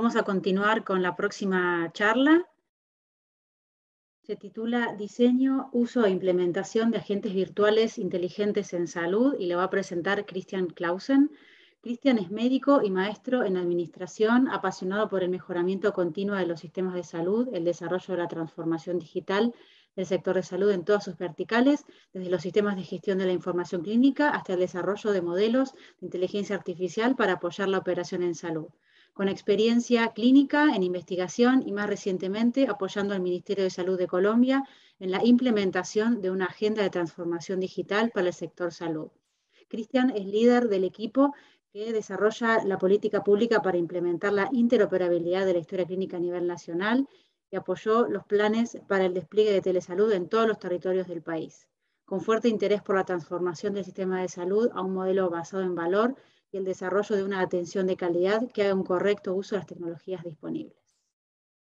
Vamos a continuar con la próxima charla. Se titula Diseño, uso e implementación de agentes virtuales inteligentes en salud y lo va a presentar Christian Clausen. Christian es médico y maestro en administración, apasionado por el mejoramiento continuo de los sistemas de salud, el desarrollo de la transformación digital del sector de salud en todas sus verticales, desde los sistemas de gestión de la información clínica hasta el desarrollo de modelos de inteligencia artificial para apoyar la operación en salud. Con experiencia clínica en investigación y más recientemente apoyando al Ministerio de Salud de Colombia en la implementación de una agenda de transformación digital para el sector salud. Christian es líder del equipo que desarrolla la política pública para implementar la interoperabilidad de la historia clínica a nivel nacional y apoyó los planes para el despliegue de telesalud en todos los territorios del país. Con fuerte interés por la transformación del sistema de salud a un modelo basado en valor y el desarrollo de una atención de calidad que haga un correcto uso de las tecnologías disponibles.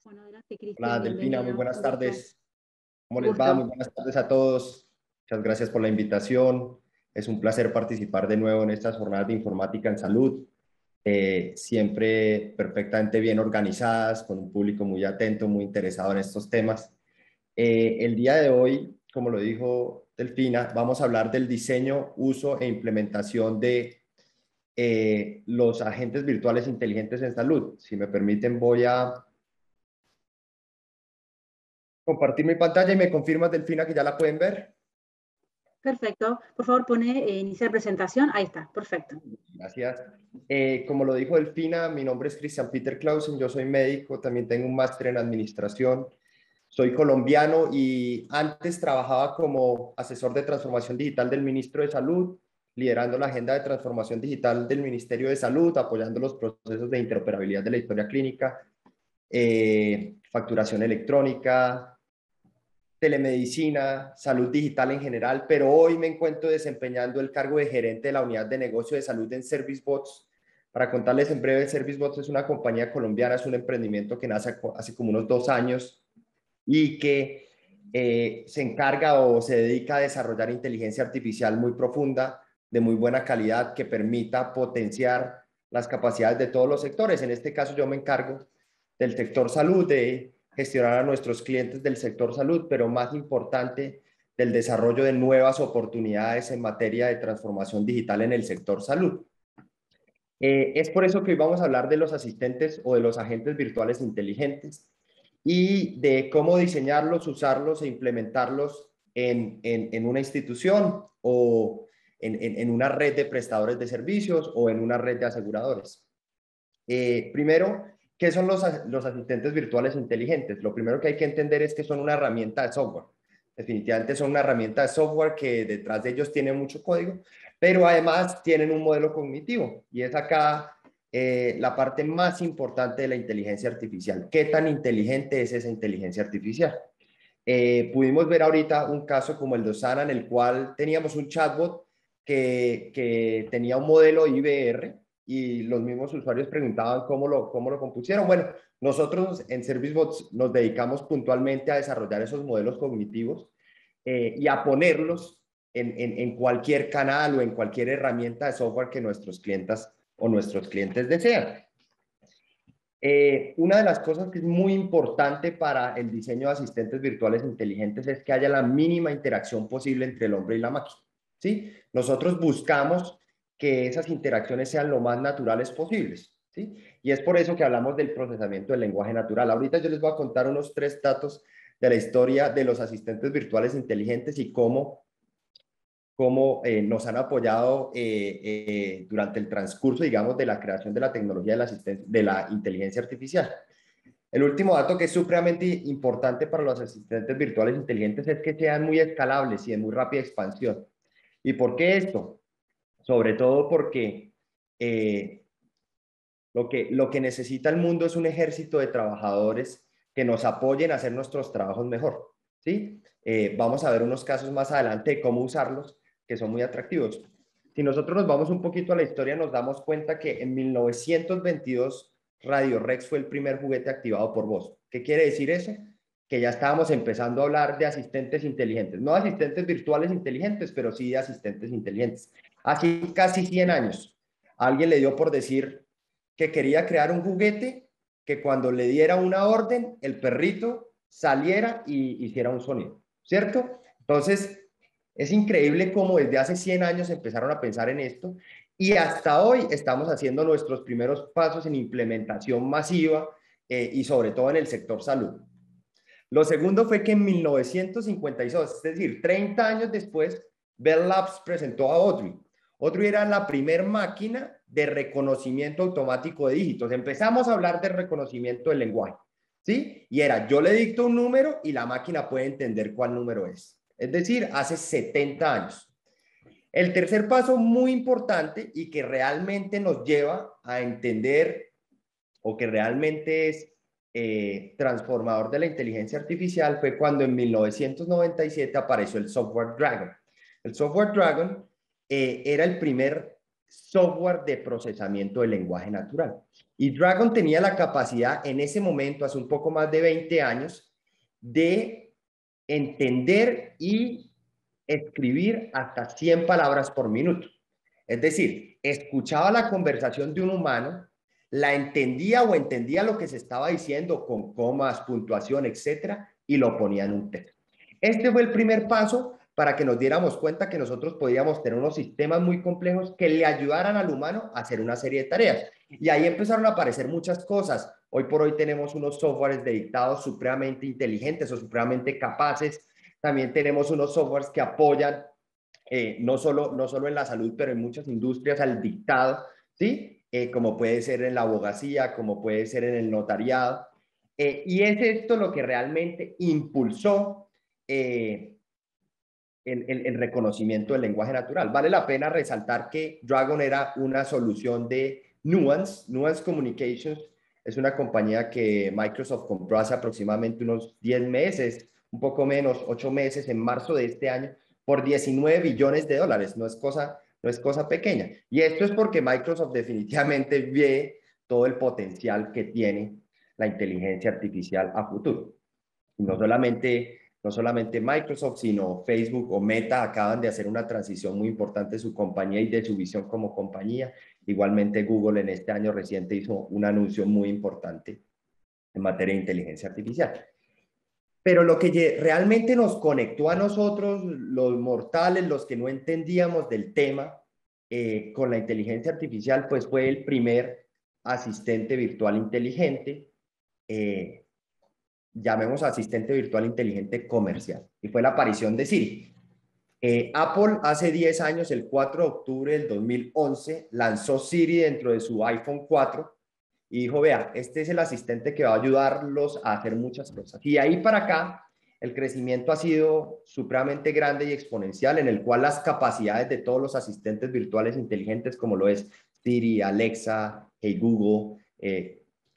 Bueno, adelante, Cristian, Hola, Delfina, muy bienvenido. buenas tardes. ¿Cómo les va? Gusto. Muy buenas tardes a todos. Muchas gracias por la invitación. Es un placer participar de nuevo en estas jornadas de informática en salud, siempre perfectamente bien organizadas, con un público muy atento, muy interesado en estos temas. El día de hoy, como lo dijo Delfina, vamos a hablar del diseño, uso e implementación de los agentes virtuales inteligentes en salud. Si me permiten, voy a compartir mi pantalla y me confirmas, Delfina, que ya la pueden ver. Perfecto. Por favor, pone iniciar presentación. Ahí está, perfecto. Gracias. Como lo dijo Delfina, mi nombre es Christian Peter Clausen, yo soy médico, también tengo un máster en administración, soy colombiano y antes trabajaba como asesor de transformación digital del ministro de Salud, liderando la agenda de transformación digital del Ministerio de Salud, apoyando los procesos de interoperabilidad de la historia clínica, facturación electrónica, telemedicina, salud digital en general, pero hoy me encuentro desempeñando el cargo de gerente de la unidad de negocio de salud en ServiceBots. Para contarles en breve, ServiceBots es una compañía colombiana, es un emprendimiento que nace hace como unos 2 años y que se encarga o se dedica a desarrollar inteligencia artificial muy profunda, de muy buena calidad, que permita potenciar las capacidades de todos los sectores. En este caso yo me encargo del sector salud, de gestionar a nuestros clientes del sector salud, pero más importante, del desarrollo de nuevas oportunidades en materia de transformación digital en el sector salud. Es por eso que hoy vamos a hablar de los asistentes o de los agentes virtuales inteligentes y de cómo diseñarlos, usarlos e implementarlos en una institución o en una red de prestadores de servicios o en una red de aseguradores. Primero, ¿qué son los asistentes virtuales inteligentes? Lo primero que hay que entender es que son una herramienta de software. Definitivamente son una herramienta de software que detrás de ellos tiene mucho código, pero además tienen un modelo cognitivo y es acá la parte más importante de la inteligencia artificial. ¿Qué tan inteligente es esa inteligencia artificial? Pudimos ver ahorita un caso como el de Osana, en el cual teníamos un chatbot que tenía un modelo IBR y los mismos usuarios preguntaban cómo lo compusieron. Bueno, nosotros en ServiceBots nos dedicamos puntualmente a desarrollar esos modelos cognitivos y a ponerlos en cualquier canal o en cualquier herramienta de software que nuestros clientes desean. Una de las cosas que es muy importante para el diseño de asistentes virtuales inteligentes es que haya la mínima interacción posible entre el hombre y la máquina, ¿sí? Nosotros buscamos que esas interacciones sean lo más naturales posibles, ¿sí? Y es por eso que hablamos del procesamiento del lenguaje natural. Ahorita yo les voy a contar unos 3 datos de la historia de los asistentes virtuales inteligentes y cómo nos han apoyado durante el transcurso, digamos, de la creación de la tecnología de la inteligencia artificial. El último dato que es supremamente importante para los asistentes virtuales inteligentes es que sean muy escalables y de muy rápida expansión. ¿Y por qué esto? Sobre todo porque lo que necesita el mundo es un ejército de trabajadores que nos apoyen a hacer nuestros trabajos mejor, ¿sí? Vamos a ver unos casos más adelante de cómo usarlos, que son muy atractivos. Si nosotros nos vamos un poquito a la historia, nos damos cuenta que en 1922 Radio Rex fue el primer juguete activado por voz. ¿Qué quiere decir eso? Que ya estábamos empezando a hablar de asistentes inteligentes. No asistentes virtuales inteligentes, pero sí de asistentes inteligentes. Hace casi 100 años, a alguien le dio por decir que quería crear un juguete que cuando le diera una orden, el perrito saliera y hiciera un sonido, ¿cierto? Entonces, es increíble cómo desde hace 100 años empezaron a pensar en esto y hasta hoy estamos haciendo nuestros primeros pasos en implementación masiva y sobre todo en el sector salud. Lo segundo fue que en 1952, es decir, 30 años después, Bell Labs presentó a Audrey. Audrey era la primer máquina de reconocimiento automático de dígitos. Empezamos a hablar de reconocimiento del lenguaje, ¿sí? Y era, yo le dicto un número y la máquina puede entender cuál número es. Es decir, hace 70 años. El tercer paso muy importante y que realmente nos lleva a entender o que realmente es transformador de la inteligencia artificial fue cuando en 1997 apareció el software Dragon. El software Dragon era el primer software de procesamiento del lenguaje natural. Y Dragon tenía la capacidad en ese momento, hace un poco más de 20 años, de entender y escribir hasta 100 palabras por minuto. Es decir, escuchaba la conversación de un humano, la entendía o entendía lo que se estaba diciendo con comas, puntuación, etcétera, y lo ponía en un texto. Este fue el primer paso para que nos diéramos cuenta que nosotros podíamos tener unos sistemas muy complejos que le ayudaran al humano a hacer una serie de tareas. Y ahí empezaron a aparecer muchas cosas. Hoy por hoy tenemos unos softwares dictados supremamente inteligentes o supremamente capaces. También tenemos unos softwares que apoyan no solo en la salud, pero en muchas industrias al dictado, ¿sí? Como puede ser en la abogacía, como puede ser en el notariado. Y es esto lo que realmente impulsó el reconocimiento del lenguaje natural. Vale la pena resaltar que Dragon era una solución de Nuance. Nuance Communications es una compañía que Microsoft compró hace aproximadamente unos 10 meses, un poco menos, 8 meses, en marzo de este año, por 19 billones de dólares. No es cosa pequeña. Y esto es porque Microsoft definitivamente ve todo el potencial que tiene la inteligencia artificial a futuro. Y no solamente Microsoft, sino Facebook o Meta acaban de hacer una transición muy importante de su compañía y de su visión como compañía. Igualmente Google en este año reciente hizo un anuncio muy importante en materia de inteligencia artificial. Pero lo que realmente nos conectó a nosotros, los mortales, los que no entendíamos del tema, con la inteligencia artificial, pues fue el primer asistente virtual inteligente, llamemos asistente virtual inteligente comercial, y fue la aparición de Siri. Apple hace 10 años, el 4 de octubre del 2011, lanzó Siri dentro de su iPhone 4 y dijo, vea, este es el asistente que va a ayudarlos a hacer muchas cosas. Y ahí para acá, el crecimiento ha sido supremamente grande y exponencial, en el cual las capacidades de todos los asistentes virtuales inteligentes, como lo es Siri, Alexa, Hey Google,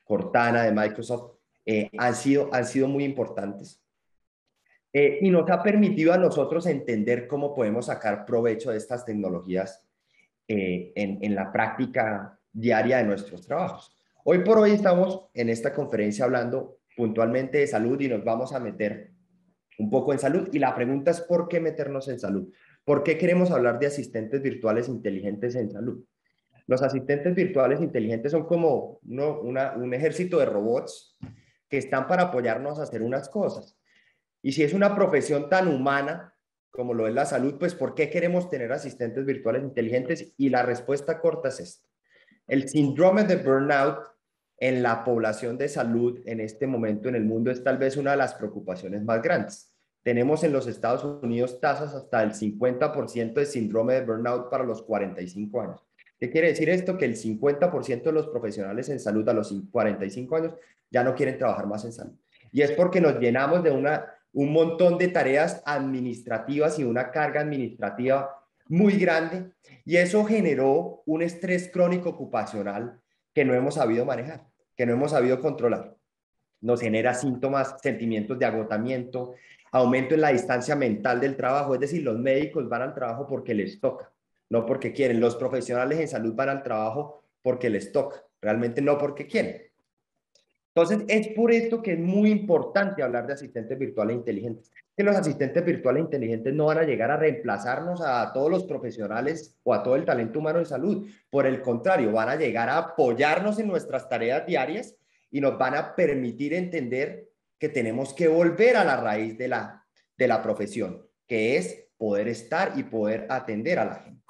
Cortana de Microsoft, han sido muy importantes. Y nos ha permitido a nosotros entender cómo podemos sacar provecho de estas tecnologías en la práctica diaria de nuestros trabajos. Hoy por hoy estamos en esta conferencia hablando puntualmente de salud y nos vamos a meter un poco en salud. Y la pregunta es, ¿por qué meternos en salud? ¿Por qué queremos hablar de asistentes virtuales inteligentes en salud? Los asistentes virtuales inteligentes son como un ejército de robots que están para apoyarnos a hacer unas cosas. Y si es una profesión tan humana como lo es la salud, pues ¿por qué queremos tener asistentes virtuales inteligentes? Y la respuesta corta es esta. El síndrome de burnout en la población de salud en este momento en el mundo es tal vez una de las preocupaciones más grandes. Tenemos en los Estados Unidos tasas hasta el 50% de síndrome de burnout para los 45 años. ¿Qué quiere decir esto? Que el 50% de los profesionales en salud a los 45 años ya no quieren trabajar más en salud. Y es porque nos llenamos de un montón de tareas administrativas y una carga administrativa muy grande, y eso generó un estrés crónico ocupacional que no hemos sabido manejar, que no hemos sabido controlar. Nos genera síntomas, sentimientos de agotamiento, aumento en la distancia mental del trabajo, es decir, los médicos van al trabajo porque les toca, no porque quieren. Los profesionales en salud van al trabajo porque les toca, realmente no porque quieren. Entonces, es por esto que es muy importante hablar de asistentes virtuales inteligentes. Que los asistentes virtuales inteligentes no van a llegar a reemplazarnos a todos los profesionales o a todo el talento humano de salud. Por el contrario, van a llegar a apoyarnos en nuestras tareas diarias y nos van a permitir entender que tenemos que volver a la raíz de la profesión, que es poder estar y poder atender a la gente.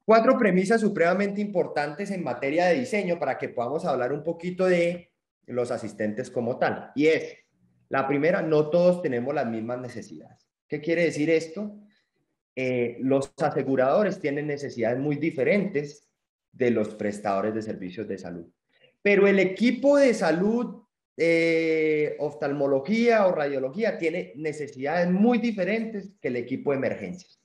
4 premisas supremamente importantes en materia de diseño para que podamos hablar un poquito de los asistentes como tal. Y es, la primera, no todos tenemos las mismas necesidades. ¿Qué quiere decir esto? Los aseguradores tienen necesidades muy diferentes de los prestadores de servicios de salud. Pero el equipo de salud, oftalmología o radiología, tiene necesidades muy diferentes que el equipo de emergencias.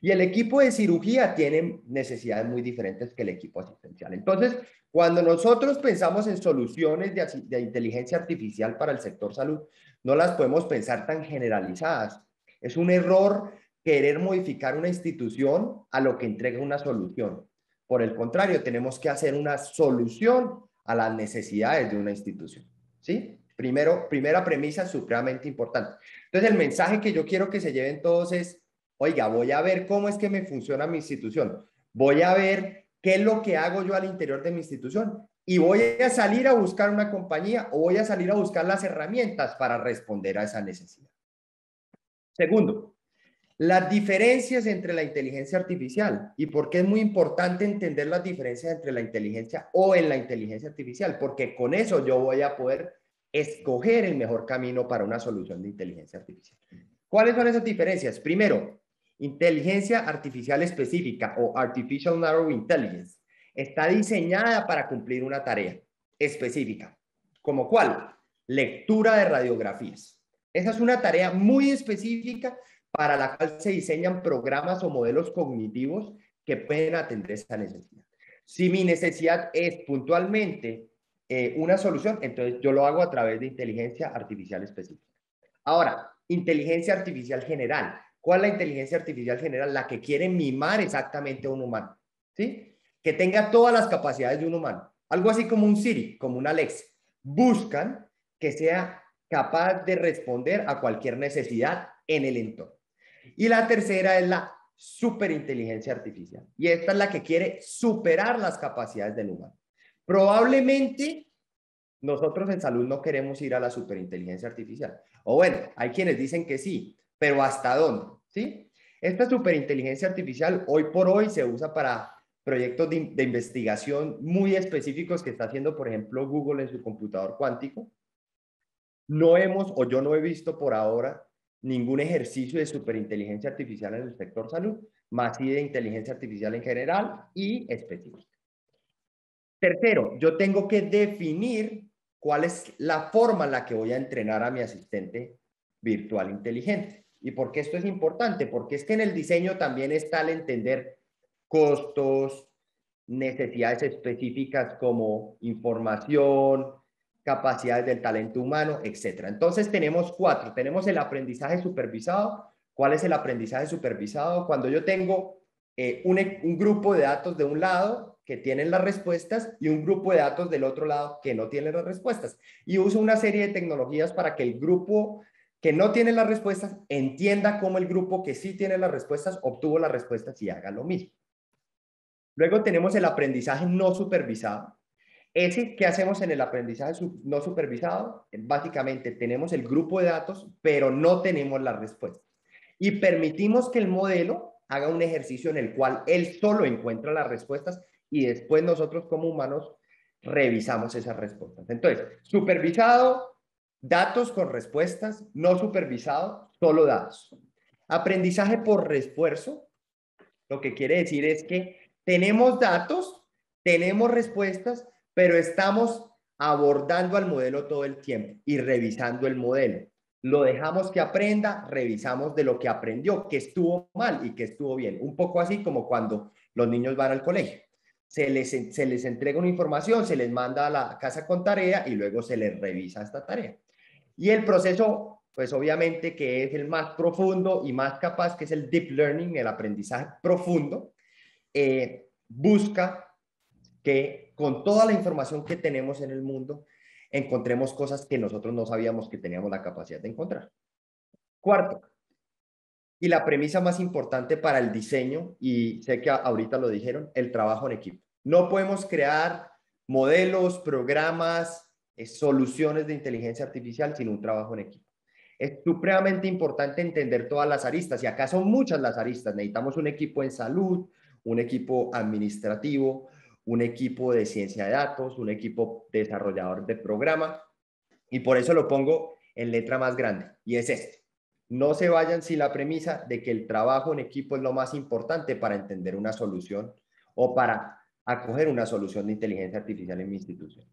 Y el equipo de cirugía tiene necesidades muy diferentes que el equipo asistencial. Entonces, cuando nosotros pensamos en soluciones de inteligencia artificial para el sector salud, no las podemos pensar tan generalizadas. Es un error querer modificar una institución a lo que entrega una solución. Por el contrario, tenemos que hacer una solución a las necesidades de una institución. ¿Sí? Primera premisa supremamente importante. Entonces, el mensaje que yo quiero que se lleven todos es, oiga, voy a ver cómo es que me funciona mi institución. Voy a ver qué es lo que hago yo al interior de mi institución. Y voy a salir a buscar una compañía o voy a salir a buscar las herramientas para responder a esa necesidad. Segundo, las diferencias entre la inteligencia artificial. ¿Y por qué es muy importante entender las diferencias entre la inteligencia o en la inteligencia artificial? Porque con eso yo voy a poder escoger el mejor camino para una solución de inteligencia artificial. ¿Cuáles son esas diferencias? Primero, inteligencia artificial específica o Artificial Narrow Intelligence está diseñada para cumplir una tarea específica. ¿Como cuál? Lectura de radiografías. Esa es una tarea muy específica para la cual se diseñan programas o modelos cognitivos que pueden atender esa necesidad. Si mi necesidad es puntualmente una solución, entonces yo lo hago a través de inteligencia artificial específica. Ahora, inteligencia artificial general. ¿Cuál es la inteligencia artificial general? La que quiere mimar exactamente a un humano, ¿sí? Que tenga todas las capacidades de un humano. Algo así como un Siri, como un Alexa. Buscan que sea capaz de responder a cualquier necesidad en el entorno. Y la tercera es la superinteligencia artificial. Y esta es la que quiere superar las capacidades del humano. Probablemente nosotros en salud no queremos ir a la superinteligencia artificial. O bueno, hay quienes dicen que sí, pero ¿hasta dónde? ¿Sí? Esta superinteligencia artificial hoy por hoy se usa para proyectos de investigación muy específicos que está haciendo, por ejemplo, Google en su computador cuántico. No hemos, o yo no he visto por ahora, ningún ejercicio de superinteligencia artificial en el sector salud, más sí de inteligencia artificial en general y específica. Tercero, yo tengo que definir cuál es la forma en la que voy a entrenar a mi asistente virtual inteligente. ¿Y por qué esto es importante? Porque es que en el diseño también está el entender costos, necesidades específicas como información, capacidades del talento humano, etc. Entonces tenemos 4. Tenemos el aprendizaje supervisado. ¿Cuál es el aprendizaje supervisado? Cuando yo tengo un grupo de datos de un lado que tienen las respuestas y un grupo de datos del otro lado que no tienen las respuestas. Y uso una serie de tecnologías para que el grupo que no tiene las respuestas entienda cómo el grupo que sí tiene las respuestas obtuvo las respuestas y haga lo mismo. Luego tenemos el aprendizaje no supervisado. ¿Qué hacemos en el aprendizaje no supervisado? Básicamente tenemos el grupo de datos, pero no tenemos las respuestas. Y permitimos que el modelo haga un ejercicio en el cual él solo encuentra las respuestas y después nosotros como humanos revisamos esas respuestas. Entonces, supervisado, datos con respuestas, no supervisado, solo datos. Aprendizaje por refuerzo, lo que quiere decir es que tenemos datos, tenemos respuestas, pero estamos abordando al modelo todo el tiempo y revisando el modelo. Lo dejamos que aprenda, revisamos de lo que aprendió, que estuvo mal y que estuvo bien. Un poco así como cuando los niños van al colegio. Se les entrega una información, se les manda a la casa con tarea y luego se les revisa esta tarea. Y el proceso, pues obviamente que es el más profundo y más capaz, que es el deep learning, el aprendizaje profundo, busca que con toda la información que tenemos en el mundo, encontremos cosas que nosotros no sabíamos que teníamos la capacidad de encontrar. Cuarto, y la premisa más importante para el diseño, y sé que ahorita lo dijeron, el trabajo en equipo. No podemos crear modelos, programas, soluciones de inteligencia artificial sin un trabajo en equipo. Es supremamente importante entender todas las aristas, y acá son muchas las aristas. Necesitamos un equipo en salud, un equipo administrativo, un equipo de ciencia de datos, un equipo desarrollador de programa, y por eso lo pongo en letra más grande, y es este. No se vayan sin la premisa de que el trabajo en equipo es lo más importante para entender una solución o para acoger una solución de inteligencia artificial en mi institución.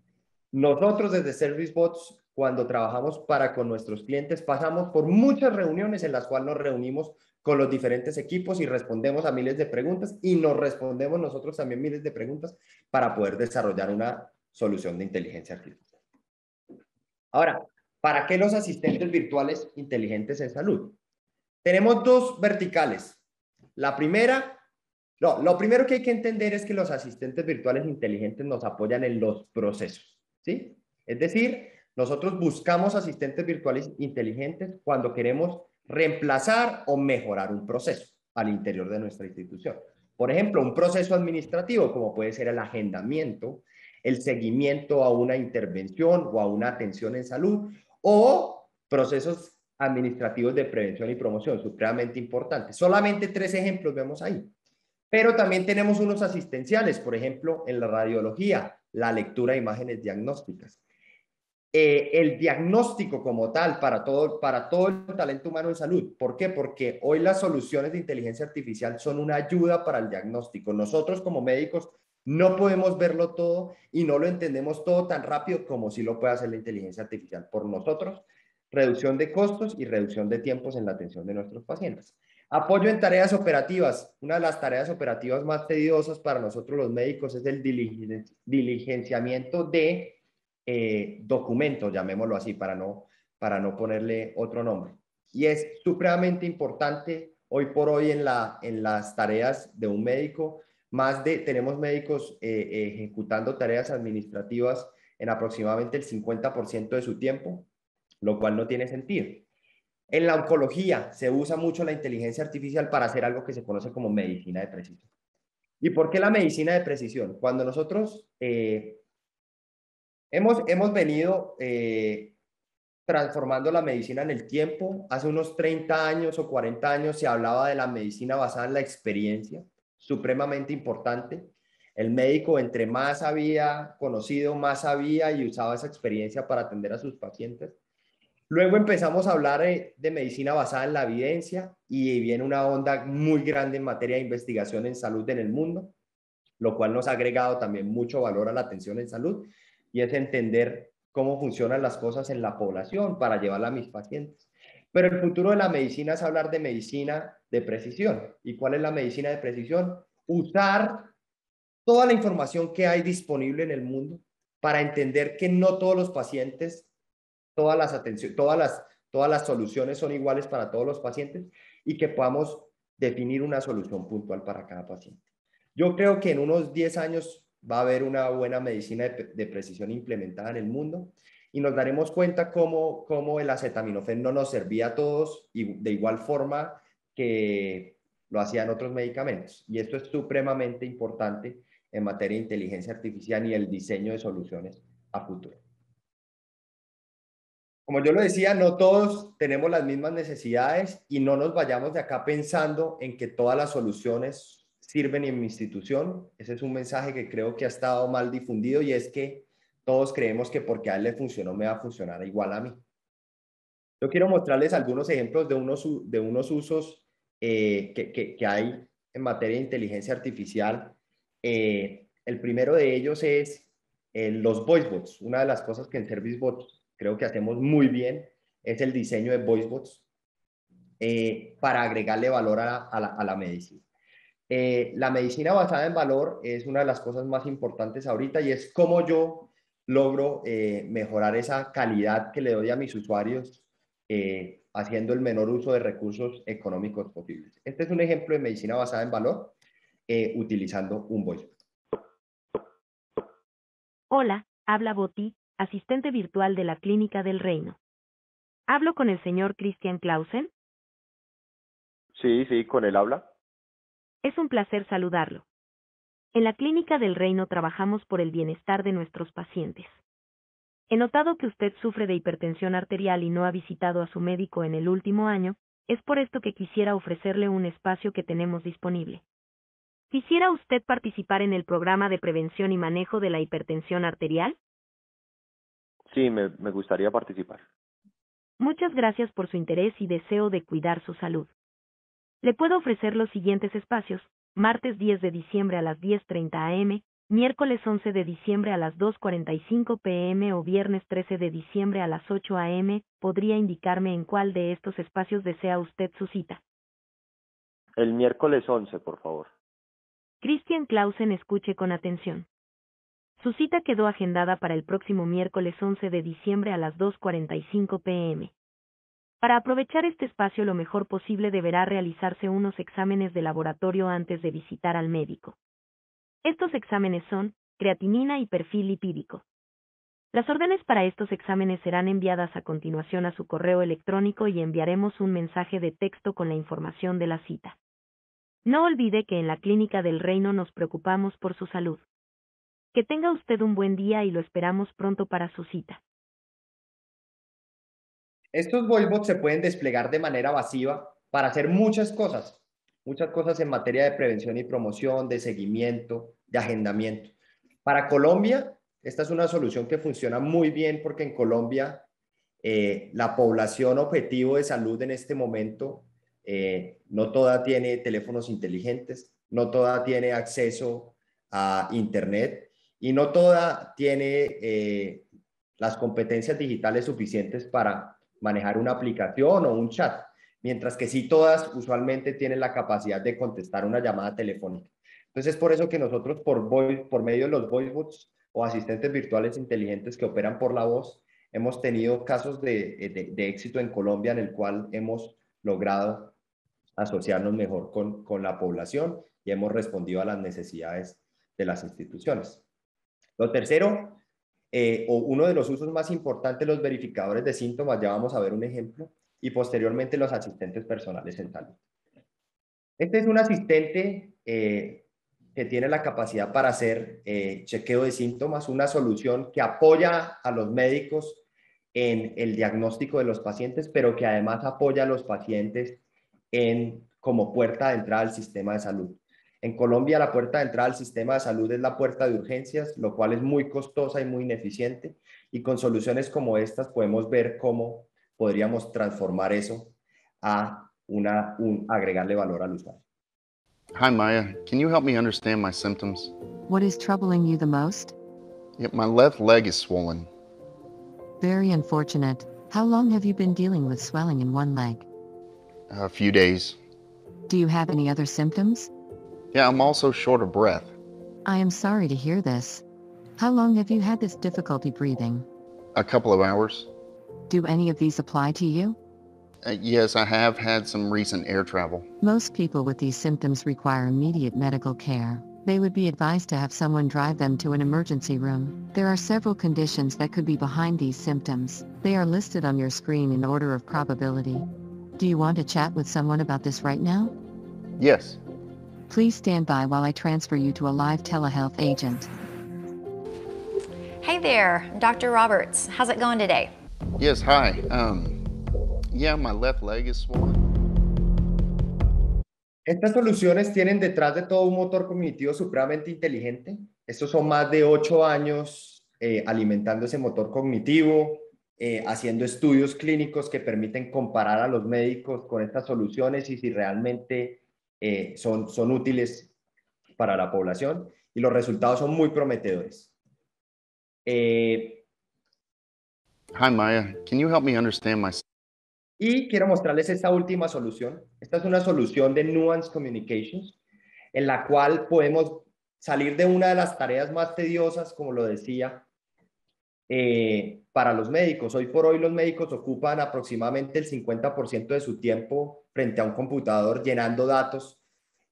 Nosotros desde ServiceBots, cuando trabajamos para con nuestros clientes, pasamos por muchas reuniones en las cuales nos reunimos con los diferentes equipos y respondemos a miles de preguntas, y nos respondemos nosotros también miles de preguntas para poder desarrollar una solución de inteligencia artificial. Ahora, ¿para qué los asistentes virtuales inteligentes en salud? Tenemos dos verticales. La primera, lo primero que hay que entender es que los asistentes virtuales inteligentes nos apoyan en los procesos, ¿sí? Es decir, nosotros buscamos asistentes virtuales inteligentes cuando queremos reemplazar o mejorar un proceso al interior de nuestra institución. Por ejemplo, un proceso administrativo, como puede ser el agendamiento, el seguimiento a una intervención o a una atención en salud, o procesos administrativos de prevención y promoción, supremamente importantes. Solamente 3 ejemplos vemos ahí. Pero también tenemos unos asistenciales, por ejemplo, en la radiología, la lectura de imágenes diagnósticas. El diagnóstico como tal para todo el talento humano en salud. ¿Por qué? Porque hoy las soluciones de inteligencia artificial son una ayuda para el diagnóstico. Nosotros como médicos no podemos verlo todo y no lo entendemos todo tan rápido como si lo puede hacer la inteligencia artificial por nosotros. Reducción de costos y reducción de tiempos en la atención de nuestros pacientes. Apoyo en tareas operativas. Una de las tareas operativas más tediosas para nosotros los médicos es el diligenciamiento de documentos, llamémoslo así, para no ponerle otro nombre. Y es supremamente importante hoy por hoy en las tareas de un médico. Tenemos médicos ejecutando tareas administrativas en aproximadamente el 50% de su tiempo, lo cual no tiene sentido. En la oncología se usa mucho la inteligencia artificial para hacer algo que se conoce como medicina de precisión. ¿Y por qué la medicina de precisión? Cuando nosotros hemos venido transformando la medicina en el tiempo. Hace unos 30 años o 40 años se hablaba de la medicina basada en la experiencia, supremamente importante. El médico, entre más había conocido, más sabía y usaba esa experiencia para atender a sus pacientes. Luego empezamos a hablar de medicina basada en la evidencia, y viene una onda muy grande en materia de investigación en salud en el mundo, lo cual nos ha agregado también mucho valor a la atención en salud, y es entender cómo funcionan las cosas en la población para llevarla a mis pacientes. Pero el futuro de la medicina es hablar de medicina de precisión. ¿Y cuál es la medicina de precisión? Usar toda la información que hay disponible en el mundo para entender que no todos los pacientes, todas las soluciones son iguales para todos los pacientes, y que podamos definir una solución puntual para cada paciente. Yo creo que en unos 10 años va a haber una buena medicina de precisión implementada en el mundo, y nos daremos cuenta cómo el acetaminofén no nos servía a todos y de igual forma que lo hacían otros medicamentos. Y esto es supremamente importante en materia de inteligencia artificial y el diseño de soluciones a futuro. Como yo lo decía, no todos tenemos las mismas necesidades, y no nos vayamos de acá pensando en que todas las soluciones sirven en mi institución. Ese es un mensaje que creo que ha estado mal difundido, y es que todos creemos que porque a él le funcionó, me va a funcionar igual a mí. Yo quiero mostrarles algunos ejemplos de unos usos que hay en materia de inteligencia artificial. El primero de ellos es los voicebots. Una de las cosas que en ServiceBots creo que hacemos muy bien es el diseño de voicebots para agregarle valor a la medicina. La medicina basada en valor es una de las cosas más importantes ahorita, y es cómo yo logro mejorar esa calidad que le doy a mis usuarios haciendo el menor uso de recursos económicos posibles. Este es un ejemplo de medicina basada en valor utilizando un voice. Hola, habla Boti, asistente virtual de la Clínica del Reino. ¿Hablo con el señor Christian Clausen? Sí, con él habla. Es un placer saludarlo. En la Clínica del Reino trabajamos por el bienestar de nuestros pacientes. He notado que usted sufre de hipertensión arterial y no ha visitado a su médico en el último año, es por esto que quisiera ofrecerle un espacio que tenemos disponible. ¿Quisiera usted participar en el programa de prevención y manejo de la hipertensión arterial? Sí, me gustaría participar. Muchas gracias por su interés y deseo de cuidar su salud. Le puedo ofrecer los siguientes espacios: martes 10 de diciembre a las 10:30 am, miércoles 11 de diciembre a las 2:45 pm o viernes 13 de diciembre a las 8 am. ¿Podría indicarme en cuál de estos espacios desea usted su cita? El miércoles 11, por favor. Christian Clausen, escuche con atención. Su cita quedó agendada para el próximo miércoles 11 de diciembre a las 2:45 pm. Para aprovechar este espacio lo mejor posible deberá realizarse unos exámenes de laboratorio antes de visitar al médico. Estos exámenes son creatinina y perfil lipídico. Las órdenes para estos exámenes serán enviadas a continuación a su correo electrónico y enviaremos un mensaje de texto con la información de la cita. No olvide que en la Clínica del Reino nos preocupamos por su salud. Que tenga usted un buen día y lo esperamos pronto para su cita. Estos voicebots se pueden desplegar de manera masiva para hacer muchas cosas en materia de prevención y promoción, de seguimiento, de agendamiento. Para Colombia, esta es una solución que funciona muy bien porque en Colombia la población objetivo de salud en este momento no toda tiene teléfonos inteligentes, no toda tiene acceso a Internet y no toda tiene las competencias digitales suficientes para manejar una aplicación o un chat, mientras que sí todas usualmente tienen la capacidad de contestar una llamada telefónica. Entonces es por eso que nosotros por medio de los voicebots o asistentes virtuales inteligentes que operan por la voz, hemos tenido casos de éxito en Colombia en el cual hemos logrado asociarnos mejor con la población y hemos respondido a las necesidades de las instituciones. Lo tercero, o uno de los usos más importantes, los verificadores de síntomas, ya vamos a ver un ejemplo, y posteriormente los asistentes personales en salud. Este es un asistente que tiene la capacidad para hacer chequeo de síntomas, una solución que apoya a los médicos en el diagnóstico de los pacientes, pero que además apoya a los pacientes como puerta de entrada al sistema de salud. En Colombia, la puerta de entrada al sistema de salud es la puerta de urgencias, lo cual es muy costosa y muy ineficiente, y con soluciones como estas podemos ver cómo podríamos transformar eso a agregarle valor al usuario. Hi, Maya. Can you help me understand my symptoms? What is troubling you the most? Yeah, my left leg is swollen. Very unfortunate. How long have you been dealing with swelling in one leg? A few days. Do you have any other symptoms? Yeah, I'm also short of breath. I am sorry to hear this. How long have you had this difficulty breathing? A couple of hours. Do any of these apply to you? Yes, I have had some recent air travel. Most people with these symptoms require immediate medical care. They would be advised to have someone drive them to an emergency room. There are several conditions that could be behind these symptoms. They are listed on your screen in order of probability. Do you want to chat with someone about this right now? Yes. Please stand by while I transfer you to a live telehealth agent. Hey there, Dr. Roberts. How's it going today? Yes, hi. Yeah, my left leg is swollen. Estas soluciones tienen detrás de todo un motor cognitivo supremamente inteligente. Estos son más de 8 años alimentando ese motor cognitivo, haciendo estudios clínicos que permiten comparar a los médicos con estas soluciones y si realmente son útiles para la población, y los resultados son muy prometedores. Hi, Maya. Can you help me understand my... Y quiero mostrarles esta última solución. Esta es una solución de Nuance Communications, en la cual podemos salir de una de las tareas más tediosas, como lo decía, para los médicos. Hoy por hoy los médicos ocupan aproximadamente el 50% de su tiempo frente a un computador llenando datos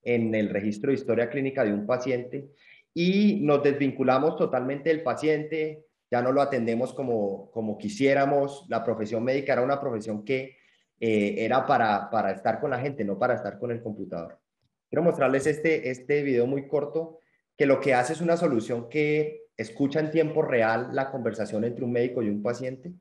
en el registro de historia clínica de un paciente y nos desvinculamos totalmente del paciente, ya no lo atendemos como quisiéramos. La profesión médica era una profesión que era para estar con la gente, no para estar con el computador. Quiero mostrarles este video muy corto que lo que hace es una solución que escucha en tiempo real la conversación entre un médico y un paciente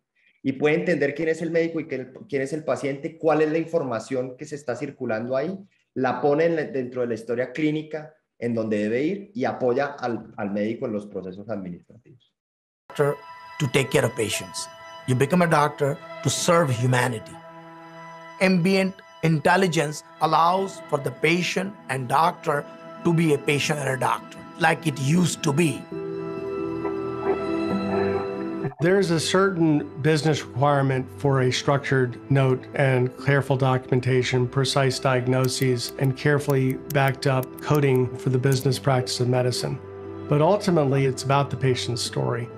y puede entender quién es el médico y quién es el paciente, cuál es la información que se está circulando ahí, la pone dentro de la historia clínica en donde debe ir y apoya al médico en los procesos administrativos. To take care of patients. You become a doctor to serve humanity. Ambient intelligence allows for the patient and doctor to be a patient and a doctor, like it used to be. There's a certain business requirement for a structured note and careful documentation, precise diagnoses, and carefully backed up coding for the business practice of medicine. But ultimately, it's about the patient's story.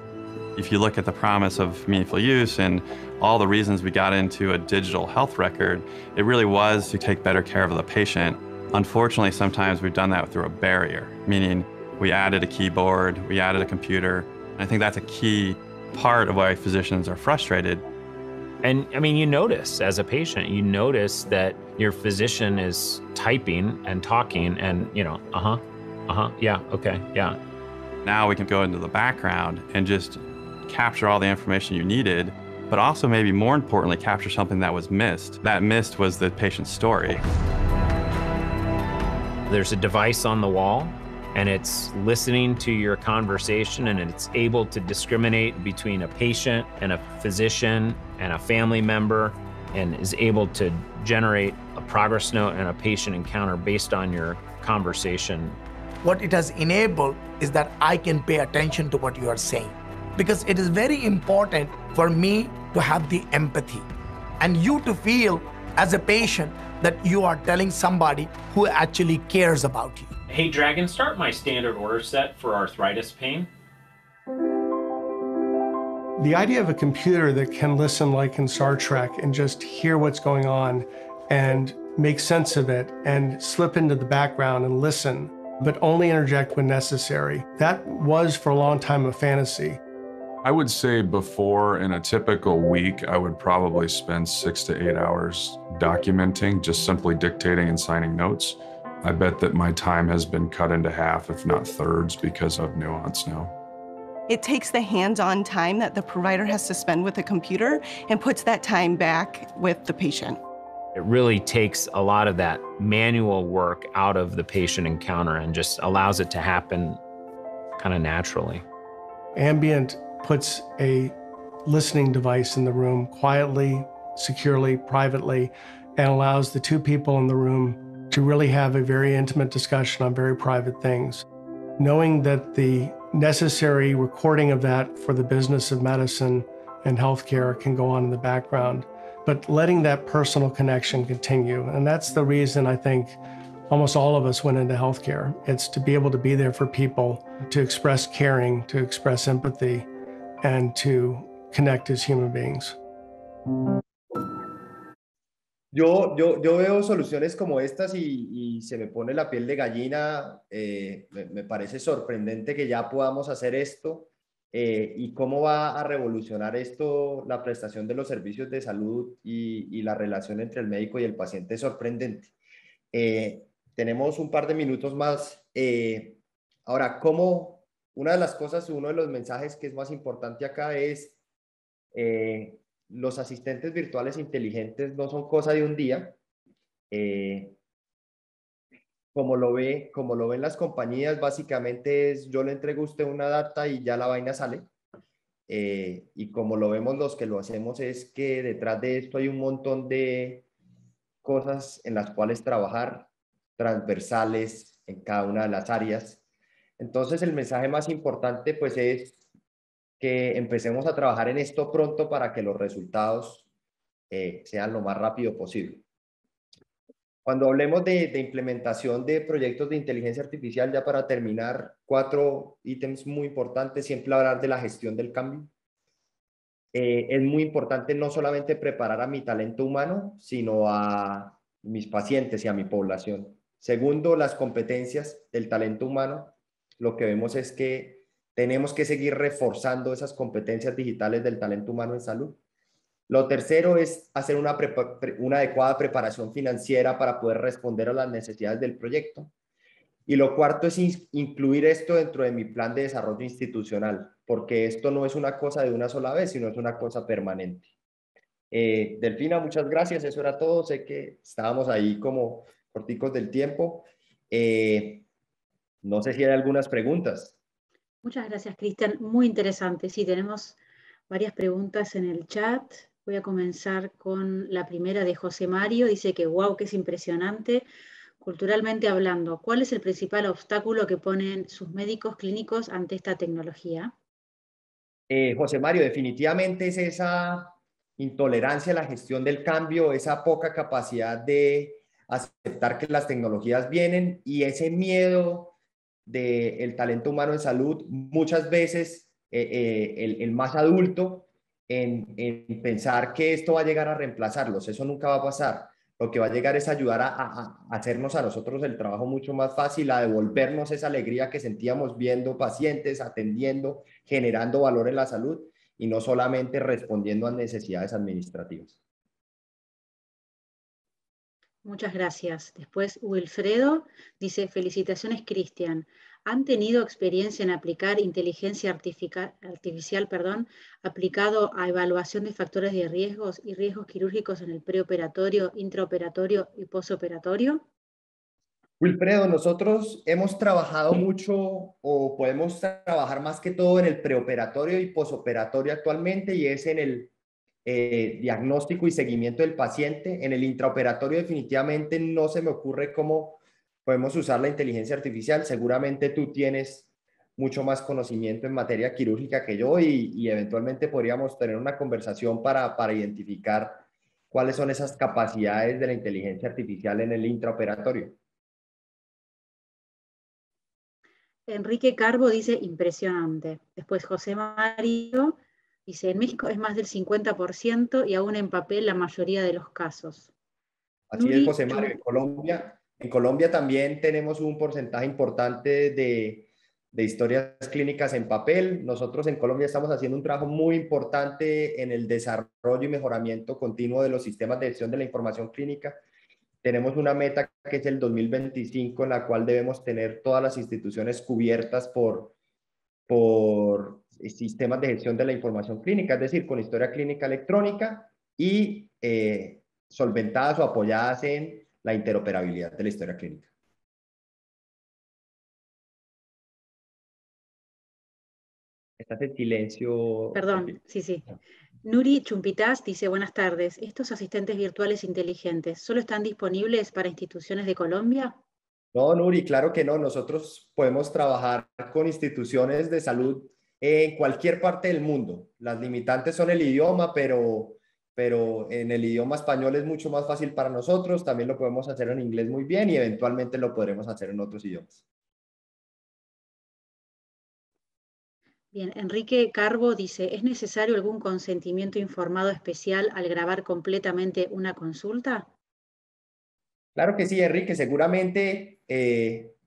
If you look at the promise of meaningful use and all the reasons we got into a digital health record, it really was to take better care of the patient. Unfortunately, sometimes we've done that through a barrier, meaning we added a keyboard, we added a computer. And I think that's a key part of why physicians are frustrated. And I mean, you notice as a patient, you notice that your physician is typing and talking and, you know, yeah, okay, yeah. Now we can go into the background and just capture all the information you needed, but also maybe more importantly, capture something that was missed. That missed was the patient's story. There's a device on the wall and it's listening to your conversation and it's able to discriminate between a patient and a physician and a family member and is able to generate a progress note and a patient encounter based on your conversation. What it has enabled is that I can pay attention to what you are saying, because it is very important for me to have the empathy and you to feel as a patient that you are telling somebody who actually cares about you. Hey Dragon, start my standard order set for arthritis pain. The idea of a computer that can listen like in Star Trek and just hear what's going on and make sense of it and slip into the background and listen, but only interject when necessary, that was for a long time a fantasy. I would say before, in a typical week, I would probably spend 6 to 8 hours documenting, just simply dictating and signing notes. I bet that my time has been cut into half, if not thirds, because of Nuance now. It takes the hands-on time that the provider has to spend with the computer and puts that time back with the patient. It really takes a lot of that manual work out of the patient encounter and just allows it to happen kind of naturally. Ambient puts a listening device in the room quietly, securely, privately, and allows the two people in the room to really have a very intimate discussion on very private things. Knowing that the necessary recording of that for the business of medicine and healthcare can go on in the background, but letting that personal connection continue. And that's the reason I think almost all of us went into healthcare. It's to be able to be there for people, to express caring, to express empathy, and to connect as human beings. Yo veo soluciones como estas y se me pone la piel de gallina. Me parece sorprendente que ya podamos hacer esto y cómo va a revolucionar esto la prestación de los servicios de salud y la relación entre el médico y el paciente es sorprendente. Tenemos un par de minutos más. Ahora, una de las cosas, uno de los mensajes que es más importante acá es los asistentes virtuales inteligentes no son cosa de un día. Como lo ven las compañías, básicamente es yo le entrego a usted una data y ya la vaina sale. Y como lo vemos los que lo hacemos es que detrás de esto hay un montón de cosas en las cuales trabajar, transversales en cada una de las áreas. Entonces el mensaje más importante pues es que empecemos a trabajar en esto pronto para que los resultados sean lo más rápido posible. Cuando hablemos de implementación de proyectos de inteligencia artificial, ya para terminar, 4 ítems muy importantes, siempre hablar de la gestión del cambio. Es muy importante no solamente preparar a mi talento humano, sino a mis pacientes y a mi población. Segundo, las competencias del talento humano. Lo que vemos es que tenemos que seguir reforzando esas competencias digitales del talento humano en salud. Lo tercero es hacer una adecuada preparación financiera para poder responder a las necesidades del proyecto. Y lo cuarto es incluir esto dentro de mi plan de desarrollo institucional, porque esto no es una cosa de una sola vez, sino es una cosa permanente. Delfina, muchas gracias, eso era todo. Sé que estábamos ahí como corticos del tiempo. No sé si hay algunas preguntas. Muchas gracias, Cristian. Muy interesante. Sí, tenemos varias preguntas en el chat. Voy a comenzar con la primera de José Mario. Dice que wow, que es impresionante. Culturalmente hablando, ¿cuál es el principal obstáculo que ponen sus médicos clínicos ante esta tecnología? José Mario, definitivamente es esa intolerancia a la gestión del cambio, esa poca capacidad de aceptar que las tecnologías vienen y ese miedo del talento humano en salud, muchas veces el más adulto en pensar que esto va a llegar a reemplazarlos. Eso nunca va a pasar. Lo que va a llegar es ayudar a hacernos a nosotros el trabajo mucho más fácil, a devolvernos esa alegría que sentíamos viendo pacientes, atendiendo, generando valor en la salud y no solamente respondiendo a necesidades administrativas. Muchas gracias. Después Wilfredo dice, felicitaciones, Cristian. ¿Han tenido experiencia en aplicar inteligencia artificial, aplicado a evaluación de factores de riesgos y riesgos quirúrgicos en el preoperatorio, intraoperatorio y posoperatorio? Wilfredo, nosotros hemos trabajado mucho o podemos trabajar más que todo en el preoperatorio y posoperatorio actualmente y es en el diagnóstico y seguimiento del paciente. En el intraoperatorio definitivamente no se me ocurre cómo podemos usar la inteligencia artificial. Seguramente tú tienes mucho más conocimiento en materia quirúrgica que yo y eventualmente podríamos tener una conversación para identificar cuáles son esas capacidades de la inteligencia artificial en el intraoperatorio. Enrique Carbo dice, impresionante. Después José Mario dice, en México es más del 50% y aún en papel la mayoría de los casos. Así es, José Mario. En Colombia también tenemos un porcentaje importante de historias clínicas en papel. Nosotros en Colombia estamos haciendo un trabajo muy importante en el desarrollo y mejoramiento continuo de los sistemas de gestión de la información clínica. Tenemos una meta que es el 2025 en la cual debemos tener todas las instituciones cubiertas por sistemas de gestión de la información clínica, es decir, con historia clínica electrónica y solventadas o apoyadas en la interoperabilidad de la historia clínica. Estás en silencio. Perdón, sí. Nuri Chumpitaz dice, buenas tardes. ¿Estos asistentes virtuales inteligentes solo están disponibles para instituciones de Colombia? No, Nuri, claro que no. Nosotros podemos trabajar con instituciones de salud en cualquier parte del mundo. Las limitantes son el idioma, pero en el idioma español es mucho más fácil para nosotros. También lo podemos hacer en inglés muy bien y eventualmente lo podremos hacer en otros idiomas. Bien, Enrique Carbo dice, ¿es necesario algún consentimiento informado especial al grabar completamente una consulta? Claro que sí, Enrique. Seguramente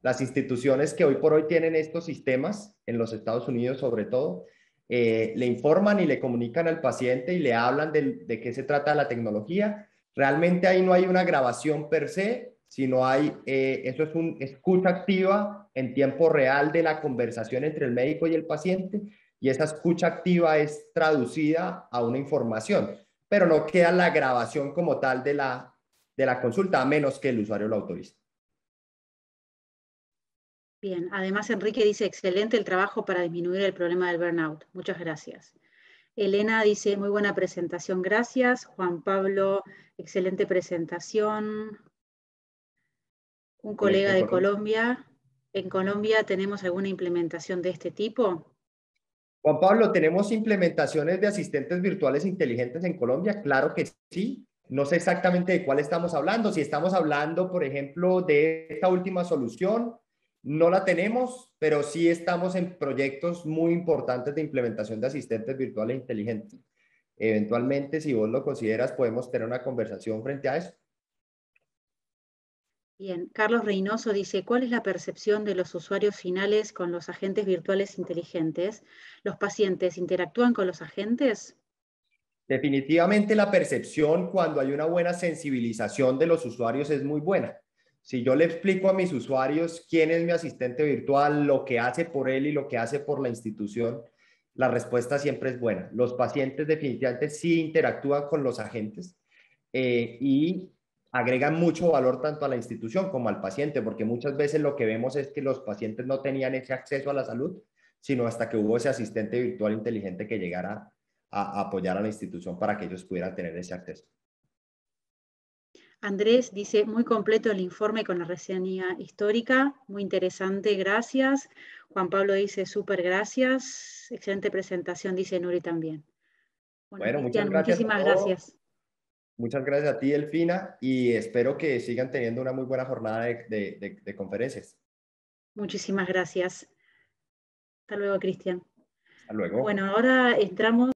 las instituciones que hoy por hoy tienen estos sistemas, en los Estados Unidos sobre todo, le informan y le comunican al paciente y le hablan de qué se trata la tecnología. Realmente ahí no hay una grabación per se, sino eso es una escucha activa en tiempo real de la conversación entre el médico y el paciente, y esa escucha activa es traducida a una información, pero no queda la grabación como tal de la consulta, a menos que el usuario lo autorice. Bien, además Enrique dice, excelente el trabajo para disminuir el problema del burnout. Muchas gracias. Elena dice, muy buena presentación, gracias. Juan Pablo, excelente presentación. Un colega de Colombia, ¿en Colombia tenemos alguna implementación de este tipo? Juan Pablo, ¿tenemos implementaciones de asistentes virtuales inteligentes en Colombia? Claro que sí. No sé exactamente de cuál estamos hablando. Si estamos hablando, por ejemplo, de esta última solución, no la tenemos, pero sí estamos en proyectos muy importantes de implementación de asistentes virtuales inteligentes. Eventualmente, si vos lo consideras, podemos tener una conversación frente a eso. Bien, Carlos Reynoso dice, ¿cuál es la percepción de los usuarios finales con los agentes virtuales inteligentes? ¿Los pacientes interactúan con los agentes? Definitivamente la percepción cuando hay una buena sensibilización de los usuarios es muy buena. Si yo le explico a mis usuarios quién es mi asistente virtual, lo que hace por él y lo que hace por la institución, la respuesta siempre es buena. Los pacientes definitivamente sí interactúan con los agentes y agregan mucho valor tanto a la institución como al paciente, porque muchas veces lo que vemos es que los pacientes no tenían ese acceso a la salud, sino hasta que hubo ese asistente virtual inteligente que llegara a apoyar a la institución para que ellos pudieran tener ese acceso. Andrés dice, muy completo el informe con la reseña histórica, muy interesante, gracias. Juan Pablo dice, súper gracias, excelente presentación, dice Nuri también. Bueno, Cristian, muchas gracias. muchísimas gracias. Muchas gracias a ti, Delfina, y espero que sigan teniendo una muy buena jornada de conferencias. Muchísimas gracias. Hasta luego, Cristian. Hasta luego. Bueno, ahora entramos